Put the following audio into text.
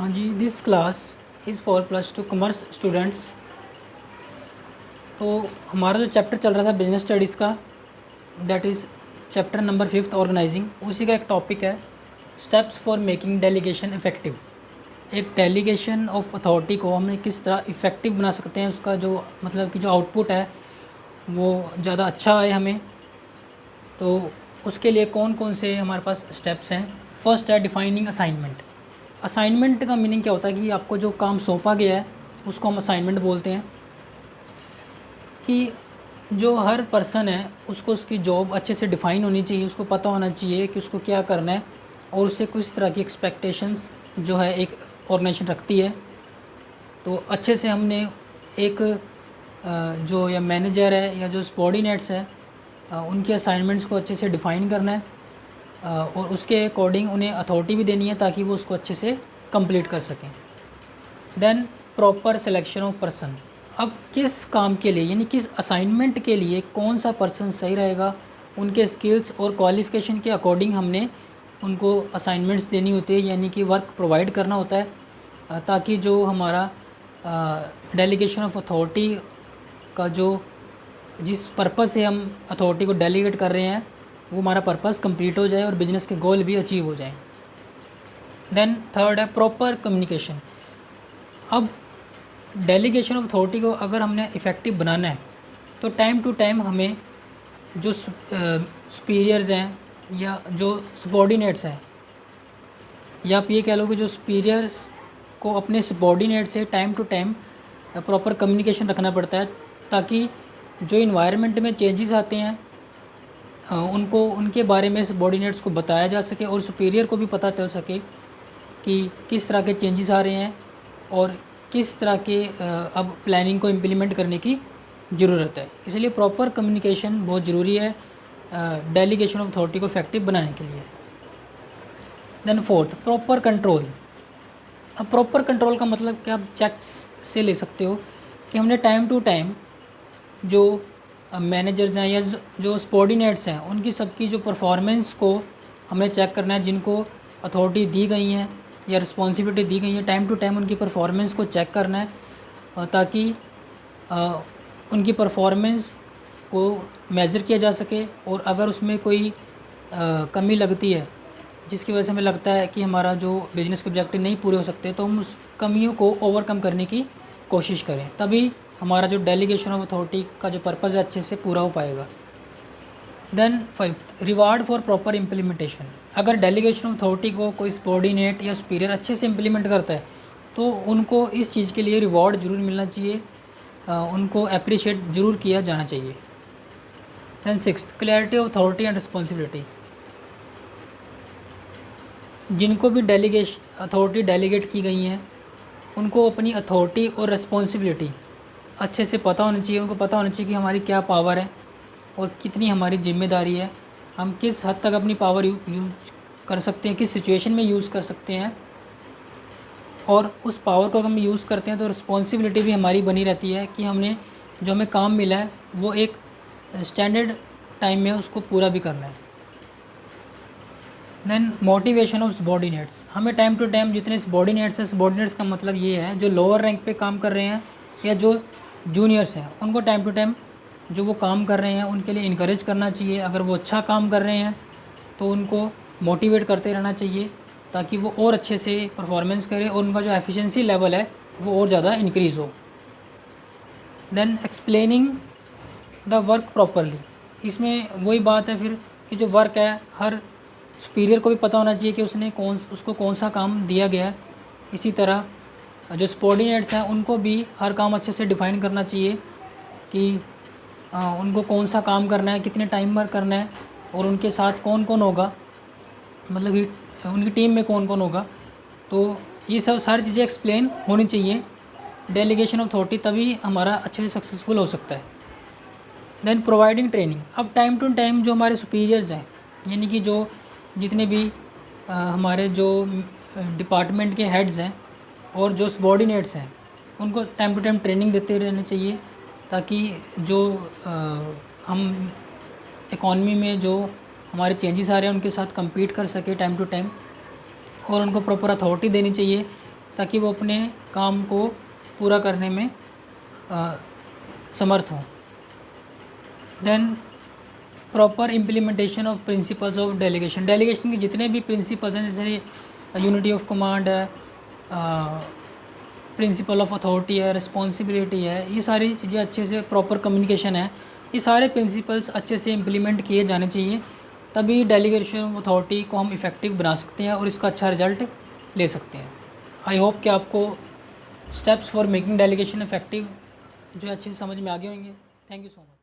हाँ जी, this class is for +2 commerce students. तो हमारा जो चैप्टर चल रहा था बिजनेस स्टडीज़ का, that is chapter number 5 organizing, उसी का एक टॉपिक है steps for making delegation effective. एक डेलीगेशन ऑफ अथॉरिटी को हमने किस तरह इफ़ेक्टिव बना सकते हैं, उसका जो मतलब कि जो आउटपुट है वो ज़्यादा अच्छा आए हमें। तो उसके लिए कौन कौन से हमारे पास स्टेप्स हैं। फर्स्ट है डिफाइनिंग असाइनमेंट। असाइनमेंट का मीनिंग क्या होता है कि आपको जो काम सौंपा गया है उसको हम असाइनमेंट बोलते हैं। कि जो हर पर्सन है उसको उसकी जॉब अच्छे से डिफ़ाइन होनी चाहिए, उसको पता होना चाहिए कि उसको क्या करना है और उससे किस तरह की एक्सपेक्टेशंस जो है एक ऑर्गेनाइजेशन रखती है। तो अच्छे से हमने एक जो या मैनेजर है या जो सबॉर्डिनेट्स है उनके असाइनमेंट्स को अच्छे से डिफ़ाइन करना है और उसके अकॉर्डिंग उन्हें अथॉरिटी भी देनी है ताकि वो उसको अच्छे से कंप्लीट कर सकें। Then proper selection of person. अब किस काम के लिए यानी किस असाइनमेंट के लिए कौन सा पर्सन सही रहेगा, उनके स्किल्स और क्वालिफ़िकेशन के अकॉर्डिंग हमने उनको असाइनमेंट्स देनी होती है, यानी कि वर्क प्रोवाइड करना होता है ताकि जो हमारा डेलीगेशन ऑफ अथॉरिटी का जो जिस पर्पज़ से हम अथॉरिटी को डेलीगेट कर रहे हैं वो हमारा पर्पज़ कंप्लीट हो जाए और बिजनेस के गोल भी अचीव हो जाए। देन थर्ड है प्रॉपर कम्युनिकेशन। अब डेलीगेशन ऑफ अथॉरिटी को अगर हमने इफ़ेक्टिव बनाना है तो टाइम टू टाइम हमें जो सुपीरियर्स हैं या जो सबॉर्डिनेट्स हैं, या आप ये कह लो कि जो सुपीरियर्स को अपने सबॉर्डिनेट से time to time proper communication रखना पड़ता है ताकि जो इन्वायरमेंट में चेंजेस आते हैं उनको उनके बारे में सबॉर्डिनेट्स को बताया जा सके और सुपीरियर को भी पता चल सके कि किस तरह के चेंजेस आ रहे हैं और किस तरह के अब प्लानिंग को इम्प्लीमेंट करने की ज़रूरत है। इसलिए प्रॉपर कम्युनिकेशन बहुत ज़रूरी है डेलीगेशन ऑफ अथॉरिटी को इफेक्टिव बनाने के लिए। Then fourth proper control. अब प्रॉपर कंट्रोल का मतलब कि आप चेक्स से ले सकते हो कि हमने टाइम टू टाइम जो मैनेजर्स हैं या जो सबॉर्डिनेट्स हैं उनकी सबकी जो परफॉर्मेंस को हमें चेक करना है, जिनको अथॉरिटी दी गई हैं या रिस्पॉन्सिबिलिटी दी गई है, टाइम टू टाइम उनकी परफॉर्मेंस को चेक करना है ताकि उनकी परफॉर्मेंस को मेज़र किया जा सके और अगर उसमें कोई कमी लगती है जिसकी वजह से हमें लगता है कि हमारा जो बिज़नेस के ऑब्जेक्टिव नहीं पूरे हो सकते तो हम उस कमियों को ओवरकम करने की कोशिश करें, तभी हमारा जो डेलीगेशन ऑफ अथॉरिटी का जो पर्पज़ है अच्छे से पूरा हो पाएगा। Then fifth reward for proper implementation. अगर डेलीगेशन ऑफ अथॉरिटी को कोई सबॉर्डिनेट या सुपीरियर अच्छे से इम्प्लीमेंट करता है तो उनको इस चीज़ के लिए रिवॉर्ड ज़रूर मिलना चाहिए, उनको अप्रिशिएट ज़रूर किया जाना चाहिए। Then sixth clarity of authority and responsibility. जिनको भी अथॉरिटी डेलीगेट की गई हैं उनको अपनी अथॉरिटी और रिस्पॉन्सिबिलिटी अच्छे से पता होना चाहिए। उनको पता होना चाहिए कि हमारी क्या पावर है और कितनी हमारी जिम्मेदारी है, हम किस हद तक अपनी पावर यूज़ कर सकते हैं, किस सिचुएशन में यूज़ कर सकते हैं, और उस पावर को अगर हम यूज़ करते हैं तो रिस्पॉन्सिबिलिटी भी हमारी बनी रहती है कि हमने जो हमें काम मिला है वो एक स्टैंडर्ड टाइम में उसको पूरा भी करना है। Then motivation of subordinates. हमें टाइम टू टाइम जितने सबॉर्डिनेट्स हैं, सबॉर्डिनेट्स का मतलब ये है जो लोअर रैंक पे काम कर रहे हैं या जो जूनियर्स हैं उनको टाइम टू टाइम जो वो काम कर रहे हैं उनके लिए इनकरेज करना चाहिए। अगर वो अच्छा काम कर रहे हैं तो उनको मोटिवेट करते रहना चाहिए ताकि वो और अच्छे से परफॉर्मेंस करें और उनका जो एफिशिएंसी लेवल है वो और ज़्यादा इंक्रीज़ हो। Then explaining the work properly. इसमें वही बात है फिर कि जो वर्क है हर सुपीरियर को भी पता होना चाहिए कि उसको कौन सा काम दिया गया है। इसी तरह जो सबॉर्डिनेट्स हैं उनको भी हर काम अच्छे से डिफ़ाइन करना चाहिए कि उनको कौन सा काम करना है, कितने टाइम पर करना है और उनके साथ कौन कौन होगा, मतलब कि उनकी टीम में कौन कौन होगा। तो ये सब सारी चीज़ें एक्सप्लेन होनी चाहिए डेलीगेशन ऑफ अथॉरिटी, तभी हमारा अच्छे से सक्सेसफुल हो सकता है। Then providing training. अब टाइम टू टाइम जो हमारे सुपीरियर्स हैं यानी कि जो जितने भी हमारे जो डिपार्टमेंट के हेड्स हैं और जो सबॉर्डिनेट्स हैं उनको टाइम टू टाइम ट्रेनिंग देते रहना चाहिए ताकि जो हम इकॉनमी में जो हमारे चेंजेस आ रहे हैं उनके साथ compete कर सके टाइम टू टाइम, और उनको प्रॉपर अथॉरिटी देनी चाहिए ताकि वो अपने काम को पूरा करने में समर्थ हों। Then proper implementation of principles of delegation. Delegation के जितने भी प्रिंसिपल्स हैं, जैसे यूनिटी ऑफ कमांड है, प्रिंसिपल ऑफ अथॉरिटी है, रिस्पॉन्सिबिलिटी है, ये सारी चीज़ें अच्छे से, प्रॉपर कम्युनिकेशन है, ये सारे प्रिंसिपल्स अच्छे से इम्प्लीमेंट किए जाने चाहिए। तभी डेलीगेशन ऑफ अथॉरिटी को हम इफ़ेक्टिव बना सकते हैं और इसका अच्छा रिजल्ट ले सकते हैं। आई होप कि आपको steps for making delegation effective जो अच्छे से समझ में आ गए होंगे। Thank you so much.